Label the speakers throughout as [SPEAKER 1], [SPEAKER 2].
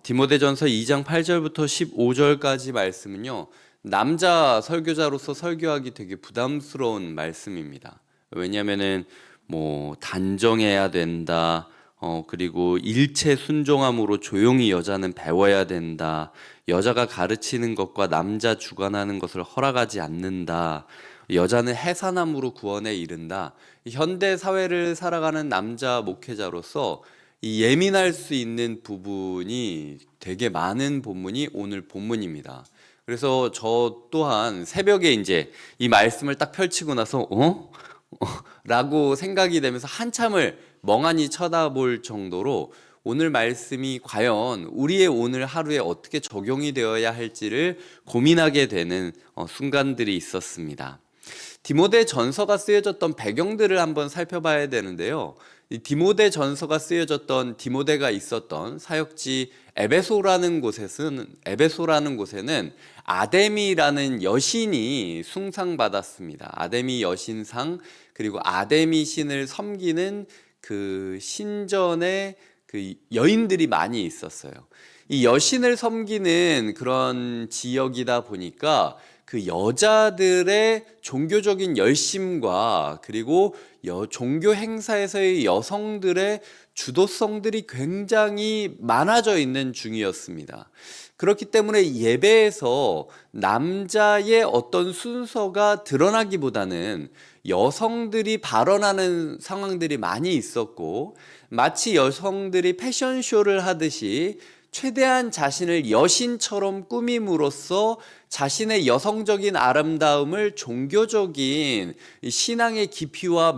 [SPEAKER 1] 디모데전서 2장 8절부터 15절까지 말씀은요, 남자 설교자로서 설교하기 되게 부담스러운 말씀입니다. 왜냐하면은 단정해야 된다. 그리고 일체 순종함으로 조용히 여자는 배워야 된다. 여자가 가르치는 것과 남자 주관하는 것을 허락하지 않는다. 여자는 해산함으로 구원에 이른다. 현대 사회를 살아가는 남자 목회자로서 이 예민할 수 있는 부분이 되게 많은 본문이 오늘 본문입니다. 그래서 저 또한 새벽에 이제 이 말씀을 딱 펼치고 나서 라고 생각이 되면서 한참을 멍하니 쳐다볼 정도로 오늘 말씀이 과연 우리의 오늘 하루에 어떻게 적용이 되어야 할지를 고민하게 되는 순간들이 있었습니다. 디모데 전서가 쓰여졌던 배경들을 한번 살펴봐야 되는데요. 이 디모데 전서가 쓰여졌던 디모데가 있었던 사역지 에베소라는 곳에는 아데미라는 여신이 숭상받았습니다. 아데미 여신상, 그리고 아데미 신을 섬기는 그 신전에 그 여인들이 많이 있었어요. 이 여신을 섬기는 그런 지역이다 보니까 그 여자들의 종교적인 열심과 그리고 종교 행사에서의 여성들의 주도성들이 굉장히 많아져 있는 중이었습니다. 그렇기 때문에 예배에서 남자의 어떤 순서가 드러나기보다는 여성들이 발언하는 상황들이 많이 있었고, 마치 여성들이 패션쇼를 하듯이 최대한 자신을 여신처럼 꾸밈으로써 자신의 여성적인 아름다움을 종교적인 신앙의 깊이와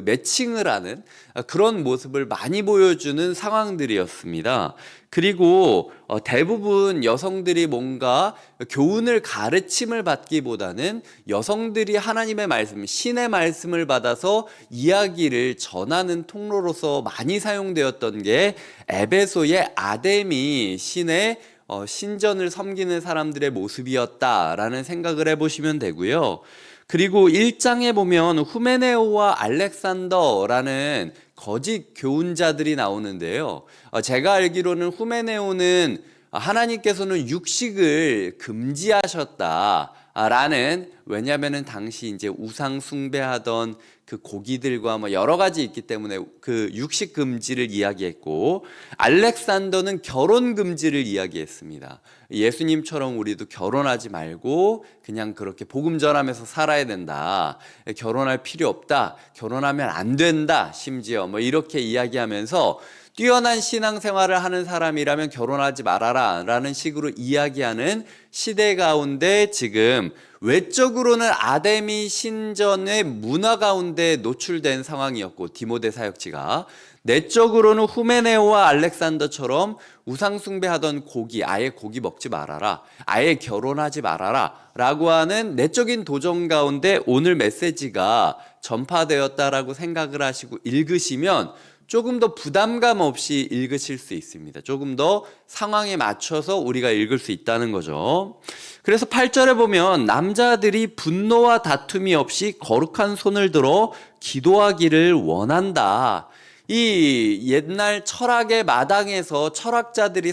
[SPEAKER 1] 매칭을 하는 그런 모습을 많이 보여주는 상황들이었습니다. 그리고 대부분 여성들이 뭔가 교훈을 가르침을 받기보다는 여성들이 하나님의 말씀, 신의 말씀을 받아서 이야기를 전하는 통로로서 많이 사용되었던 게 에베소의 아데미 신의 신전을 섬기는 사람들의 모습이었다라는 생각을 해보시면 되고요. 그리고 1장에 보면 후메네오와 알렉산더라는 거짓 교훈자들이 나오는데요. 제가 알기로는 후메네오는 하나님께서는 육식을 금지하셨다라는, 왜냐하면은 당시 이제 우상 숭배하던 그 고기들과 여러 가지 있기 때문에 그 육식 금지를 이야기했고, 알렉산더는 결혼 금지를 이야기했습니다. 예수님처럼 우리도 결혼하지 말고 그냥 그렇게 복음 전하면서 살아야 된다. 결혼할 필요 없다. 결혼하면 안 된다. 심지어 이렇게 이야기하면서 뛰어난 신앙생활을 하는 사람이라면 결혼하지 말아라 라는 식으로 이야기하는 시대 가운데 지금 외적으로는 아데미 신전의 문화 가운데 노출된 상황이었고, 디모데 사역지가 내적으로는 후메네오와 알렉산더처럼 우상 숭배하던 고기, 아예 고기 먹지 말아라, 아예 결혼하지 말아라 라고 하는 내적인 도전 가운데 오늘 메시지가 전파되었다라고 생각을 하시고 읽으시면 조금 더 부담감 없이 읽으실 수 있습니다. 조금 더 상황에 맞춰서 우리가 읽을 수 있다는 거죠. 그래서 8절에 보면 남자들이 분노와 다툼이 없이 거룩한 손을 들어 기도하기를 원한다. 이 옛날 철학의 마당에서 철학자들이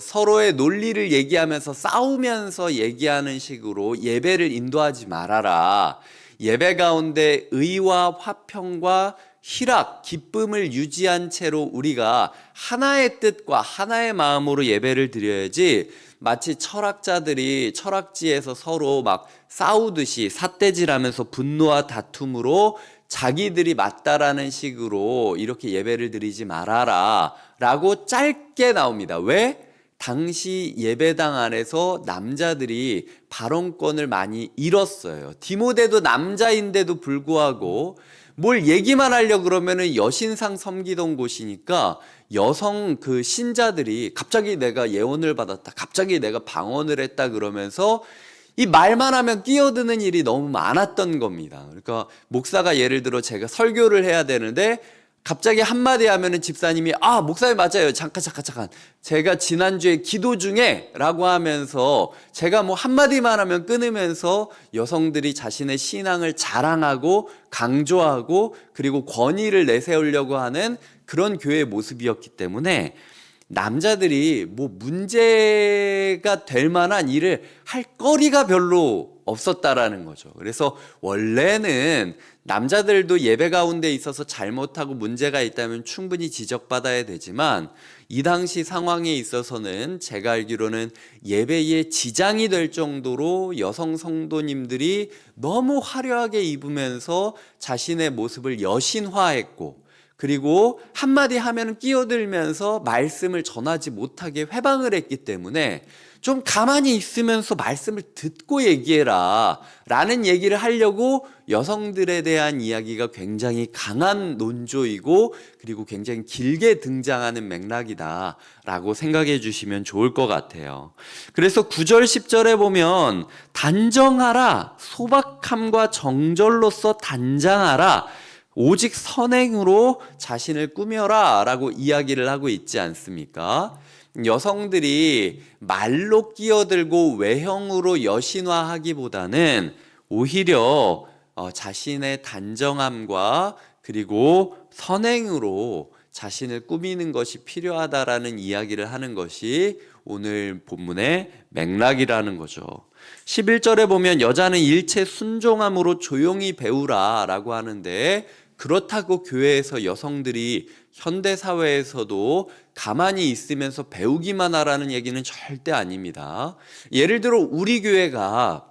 [SPEAKER 1] 서로의 논리를 얘기하면서 싸우면서 얘기하는 식으로 예배를 인도하지 말아라. 예배 가운데 의와 화평과 희락, 기쁨을 유지한 채로 우리가 하나의 뜻과 하나의 마음으로 예배를 드려야지, 마치 철학자들이 철학지에서 서로 싸우듯이 삿대질하면서 분노와 다툼으로 자기들이 맞다라는 식으로 이렇게 예배를 드리지 말아라 라고 짧게 나옵니다. 왜? 당시 예배당 안에서 남자들이 발언권을 많이 잃었어요. 디모데도 남자인데도 불구하고 뭘 얘기만 하려고 그러면은 여신상 섬기던 곳이니까 여성 그 신자들이 갑자기 내가 예언을 받았다, 갑자기 내가 방언을 했다 그러면서 이 말만 하면 끼어드는 일이 너무 많았던 겁니다. 그러니까 목사가 예를 들어 제가 설교를 해야 되는데 갑자기 한마디 하면은 집사님이 목사님 맞아요. 잠깐. 제가 지난주에 기도 중에 라고 하면서 제가 한마디만 하면 끊으면서 여성들이 자신의 신앙을 자랑하고 강조하고 그리고 권위를 내세우려고 하는 그런 교회의 모습이었기 때문에 남자들이 뭐 문제가 될 만한 일을 할 거리가 별로 없었다라는 거죠. 그래서 원래는 남자들도 예배 가운데 있어서 잘못하고 문제가 있다면 충분히 지적받아야 되지만 이 당시 상황에 있어서는 제가 알기로는 예배에 지장이 될 정도로 여성 성도님들이 너무 화려하게 입으면서 자신의 모습을 여신화했고, 그리고 한마디 하면 끼어들면서 말씀을 전하지 못하게 회방을 했기 때문에 좀 가만히 있으면서 말씀을 듣고 얘기해라 라는 얘기를 하려고 여성들에 대한 이야기가 굉장히 강한 논조이고, 그리고 굉장히 길게 등장하는 맥락이다 라고 생각해 주시면 좋을 것 같아요. 그래서 9절 10절에 보면 단정하라, 소박함과 정절로서 단장하라, 오직 선행으로 자신을 꾸며라 라고 이야기를 하고 있지 않습니까? 여성들이 말로 끼어들고 외형으로 여신화하기보다는 오히려 자신의 단정함과 그리고 선행으로 자신을 꾸미는 것이 필요하다라는 이야기를 하는 것이 오늘 본문의 맥락이라는 거죠. 11절에 보면 여자는 일체 순종함으로 조용히 배우라 라고 하는데, 그렇다고 교회에서 여성들이 현대사회에서도 가만히 있으면서 배우기만 하라는 얘기는 절대 아닙니다. 예를 들어 우리 교회가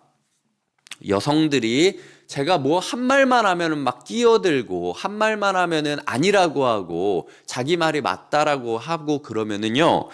[SPEAKER 1] 여성들이 제가 뭐 한 말만 하면은 막 끼어들고 한 말만 하면은 아니라고 하고 자기 말이 맞다라고 하고 그러면은요,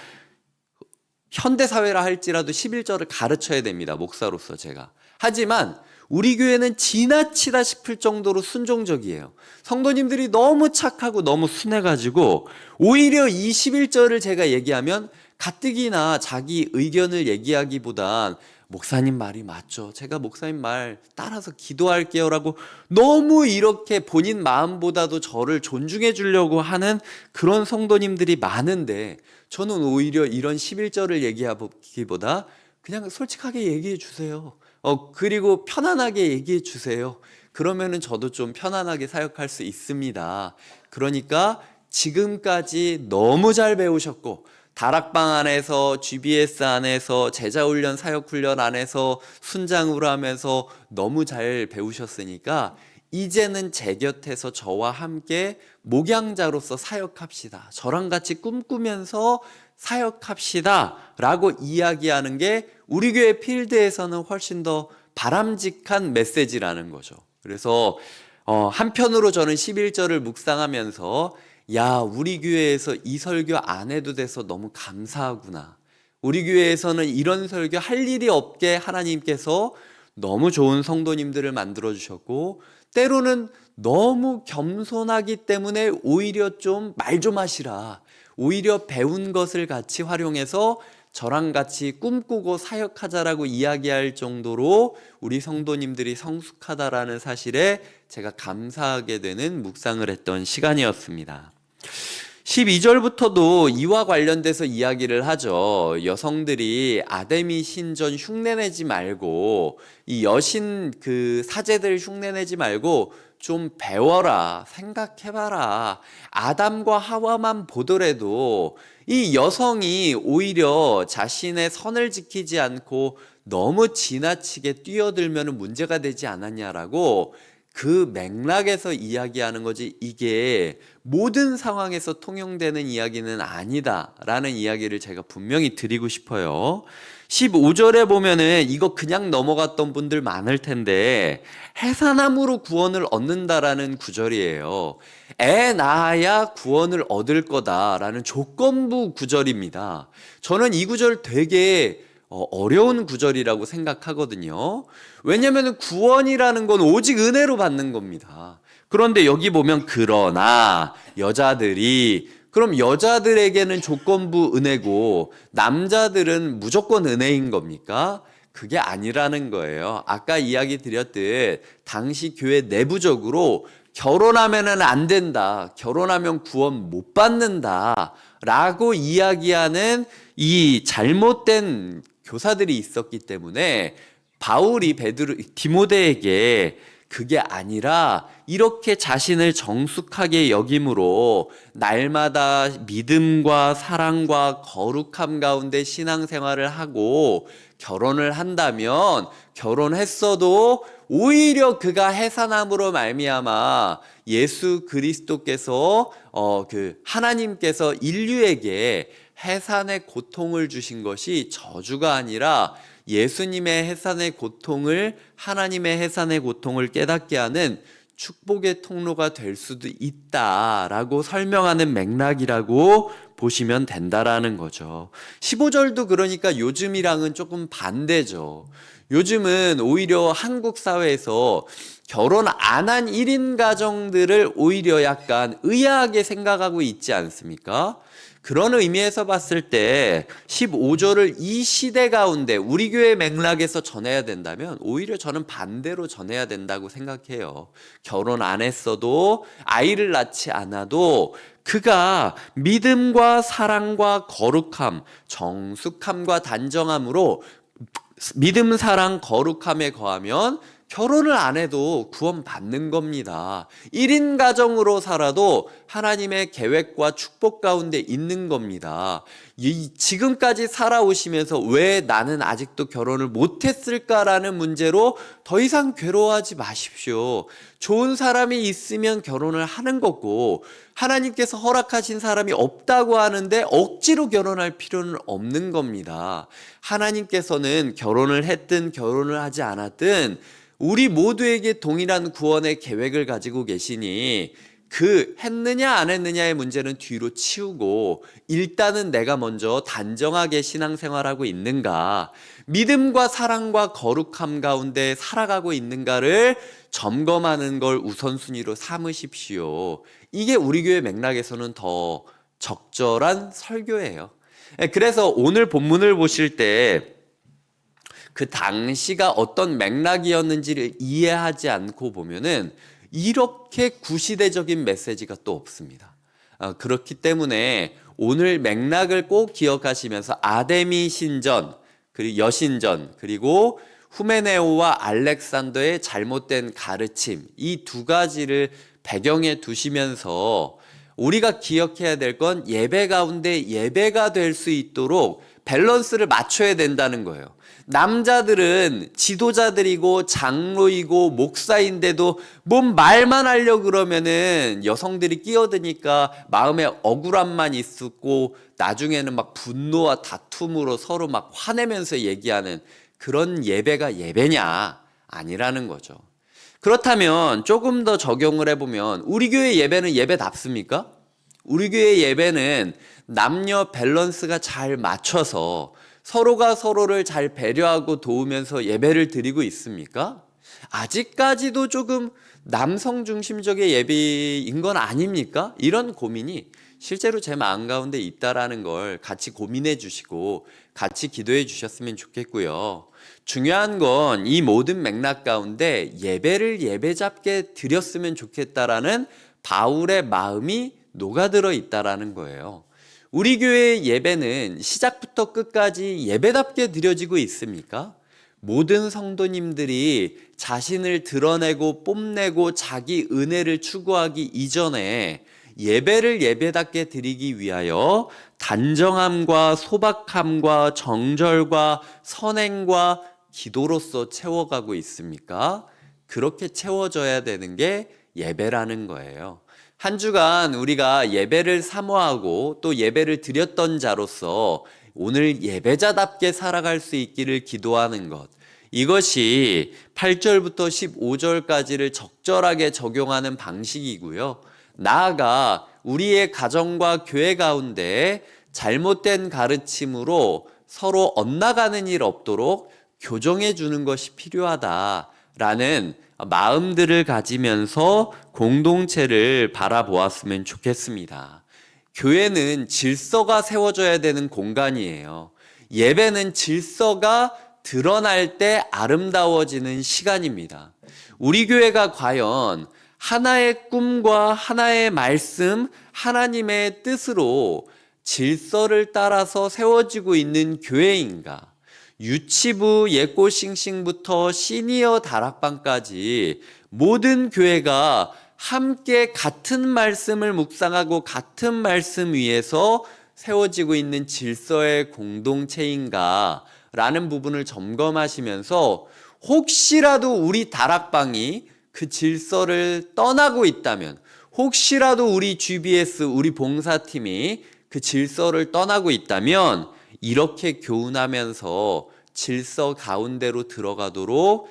[SPEAKER 1] 현대사회라 할지라도 11절을 가르쳐야 됩니다. 목사로서 제가. 하지만 우리 교회는 지나치다 싶을 정도로 순종적이에요. 성도님들이 너무 착하고 너무 순해가지고 오히려 이 11절을 제가 얘기하면 가뜩이나 자기 의견을 얘기하기보단 목사님 말이 맞죠, 제가 목사님 말 따라서 기도할게요 라고 너무 이렇게 본인 마음보다도 저를 존중해 주려고 하는 그런 성도님들이 많은데, 저는 오히려 이런 11절을 얘기하기보다 그냥 솔직하게 얘기해 주세요. 그리고 편안하게 얘기해 주세요. 그러면은 저도 좀 편안하게 사역할 수 있습니다. 그러니까 지금까지 너무 잘 배우셨고, 다락방 안에서, GBS 안에서, 제자훈련, 사역훈련 안에서 순장으로 하면서 너무 잘 배우셨으니까 이제는 제 곁에서 저와 함께 목양자로서 사역합시다, 저랑 같이 꿈꾸면서 사역합시다 라고 이야기하는 게 우리 교회 필드에서는 훨씬 더 바람직한 메시지라는 거죠. 그래서 한편으로 저는 11절을 묵상하면서 야, 우리 교회에서 이 설교 안 해도 돼서 너무 감사하구나, 우리 교회에서는 이런 설교 할 일이 없게 하나님께서 너무 좋은 성도님들을 만들어 주셨고, 때로는 너무 겸손하기 때문에 오히려 좀 말 좀 하시라, 오히려 배운 것을 같이 활용해서 저랑 같이 꿈꾸고 사역하자라고 이야기할 정도로 우리 성도님들이 성숙하다라는 사실에 제가 감사하게 되는 묵상을 했던 시간이었습니다. 12절부터도 이와 관련돼서 이야기를 하죠. 여성들이 아데미 신전 흉내내지 말고, 이 여신 그 사제들 흉내내지 말고 좀 배워라, 생각해봐라. 아담과 하와만 보더라도 이 여성이 오히려 자신의 선을 지키지 않고 너무 지나치게 뛰어들면 문제가 되지 않았냐라고 그 맥락에서 이야기하는 거지, 이게 모든 상황에서 통용되는 이야기는 아니다라는 이야기를 제가 분명히 드리고 싶어요. 15절에 보면은 이거 그냥 넘어갔던 분들 많을 텐데, 해산함으로 구원을 얻는다라는 구절이에요. 애 낳아야 구원을 얻을 거다라는 조건부 구절입니다. 저는 이 구절 되게 어려운 구절이라고 생각하거든요. 왜냐하면 구원이라는 건 오직 은혜로 받는 겁니다. 그런데 여기 보면 그러나 여자들이, 그럼 여자들에게는 조건부 은혜고 남자들은 무조건 은혜인 겁니까? 그게 아니라는 거예요. 아까 이야기 드렸듯 당시 교회 내부적으로 결혼하면은 안 된다, 결혼하면 구원 못 받는다 라고 이야기하는 이 잘못된 교사들이 있었기 때문에 바울이 디모데에게 그게 아니라 이렇게 자신을 정숙하게 여김으로 날마다 믿음과 사랑과 거룩함 가운데 신앙생활을 하고 결혼을 한다면, 결혼했어도 오히려 그가 해산함으로 말미암아 예수 그리스도께서 하나님께서 인류에게 해산의 고통을 주신 것이 저주가 아니라 예수님의 해산의 고통을, 하나님의 해산의 고통을 깨닫게 하는 축복의 통로가 될 수도 있다라고 설명하는 맥락이라고 보시면 된다라는 거죠. 15절도 그러니까 요즘이랑은 조금 반대죠. 요즘은 오히려 한국 사회에서 결혼 안 한 1인 가정들을 오히려 약간 의아하게 생각하고 있지 않습니까? 그런 의미에서 봤을 때 15절을 이 시대 가운데 우리 교회 맥락에서 전해야 된다면 오히려 저는 반대로 전해야 된다고 생각해요. 결혼 안 했어도, 아이를 낳지 않아도 그가 믿음과 사랑과 거룩함, 정숙함과 단정함으로 믿음, 사랑, 거룩함에 거하면 결혼을 안 해도 구원 받는 겁니다. 1인 가정으로 살아도 하나님의 계획과 축복 가운데 있는 겁니다. 지금까지 살아오시면서 왜 나는 아직도 결혼을 못했을까라는 문제로 더 이상 괴로워하지 마십시오. 좋은 사람이 있으면 결혼을 하는 거고, 하나님께서 허락하신 사람이 없다고 하는데 억지로 결혼할 필요는 없는 겁니다. 하나님께서는 결혼을 했든 결혼을 하지 않았든 우리 모두에게 동일한 구원의 계획을 가지고 계시니 그 했느냐 안 했느냐의 문제는 뒤로 치우고 일단은 내가 먼저 단정하게 신앙생활하고 있는가, 믿음과 사랑과 거룩함 가운데 살아가고 있는가를 점검하는 걸 우선순위로 삼으십시오. 이게 우리 교회 맥락에서는 더 적절한 설교예요. 그래서 오늘 본문을 보실 때 그 당시가 어떤 맥락이었는지를 이해하지 않고 보면은 이렇게 구시대적인 메시지가 또 없습니다. 그렇기 때문에 오늘 맥락을 꼭 기억하시면서 아데미 신전, 그리고 여신전, 그리고 후메네오와 알렉산더의 잘못된 가르침, 이 두 가지를 배경에 두시면서 우리가 기억해야 될 건 예배 가운데 예배가 될 수 있도록 밸런스를 맞춰야 된다는 거예요. 남자들은 지도자들이고 장로이고 목사인데도 뭔 말만 하려고 그러면은 여성들이 끼어드니까 마음에 억울함만 있었고 나중에는 막 분노와 다툼으로 서로 막 화내면서 얘기하는 그런 예배가 예배냐? 아니라는 거죠. 그렇다면 조금 더 적용을 해보면 우리 교회 예배는 예배답습니까? 우리 교회 예배는 남녀 밸런스가 잘 맞춰서 서로가 서로를 잘 배려하고 도우면서 예배를 드리고 있습니까? 아직까지도 조금 남성 중심적인 예배인 건 아닙니까? 이런 고민이 실제로 제 마음 가운데 있다라는 걸 같이 고민해 주시고 같이 기도해 주셨으면 좋겠고요. 중요한 건 이 모든 맥락 가운데 예배를 예배잡게 드렸으면 좋겠다라는 바울의 마음이 녹아들어 있다라는 거예요. 우리 교회의 예배는 시작부터 끝까지 예배답게 드려지고 있습니까? 모든 성도님들이 자신을 드러내고 뽐내고 자기 은혜를 추구하기 이전에 예배를 예배답게 드리기 위하여 단정함과 소박함과 정절과 선행과 기도로서 채워가고 있습니까? 그렇게 채워져야 되는 게 예배라는 거예요. 한 주간 우리가 예배를 사모하고 또 예배를 드렸던 자로서 오늘 예배자답게 살아갈 수 있기를 기도하는 것, 이것이 8절부터 15절까지를 적절하게 적용하는 방식이고요. 나아가 우리의 가정과 교회 가운데 잘못된 가르침으로 서로 엇나가는 일 없도록 교정해 주는 것이 필요하다라는 마음들을 가지면서 공동체를 바라보았으면 좋겠습니다. 교회는 질서가 세워져야 되는 공간이에요. 예배는 질서가 드러날 때 아름다워지는 시간입니다. 우리 교회가 과연 하나의 꿈과 하나의 말씀, 하나님의 뜻으로 질서를 따라서 세워지고 있는 교회인가? 유치부 예꼬싱싱부터 시니어 다락방까지 모든 교회가 함께 같은 말씀을 묵상하고 같은 말씀 위에서 세워지고 있는 질서의 공동체인가 라는 부분을 점검하시면서 혹시라도 우리 다락방이 그 질서를 떠나고 있다면, 혹시라도 우리 GBS, 우리 봉사팀이 그 질서를 떠나고 있다면 이렇게 교훈하면서 질서 가운데로 들어가도록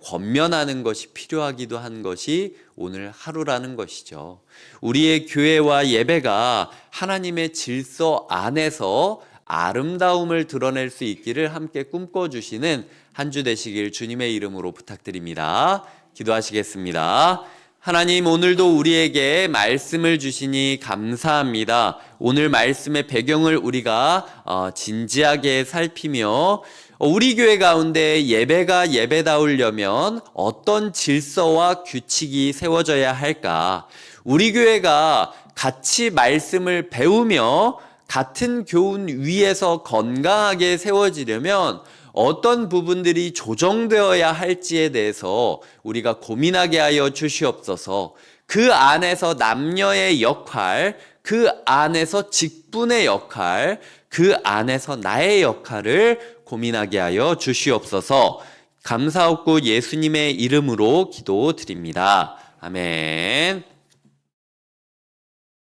[SPEAKER 1] 권면하는 것이 필요하기도 한 것이 오늘 하루라는 것이죠. 우리의 교회와 예배가 하나님의 질서 안에서 아름다움을 드러낼 수 있기를 함께 꿈꿔주시는 한 주 되시길 주님의 이름으로 부탁드립니다. 기도하시겠습니다. 하나님, 오늘도 우리에게 말씀을 주시니 감사합니다. 오늘 말씀의 배경을 우리가 진지하게 살피며 우리 교회 가운데 예배가 예배다우려면 어떤 질서와 규칙이 세워져야 할까? 우리 교회가 같이 말씀을 배우며 같은 교훈 위에서 건강하게 세워지려면 어떤 부분들이 조정되어야 할지에 대해서 우리가 고민하게 하여 주시옵소서. 그 안에서 남녀의 역할, 그 안에서 직분의 역할, 그 안에서 나의 역할을 고민하게 하여 주시옵소서. 감사하고 예수님의 이름으로 기도드립니다. 아멘.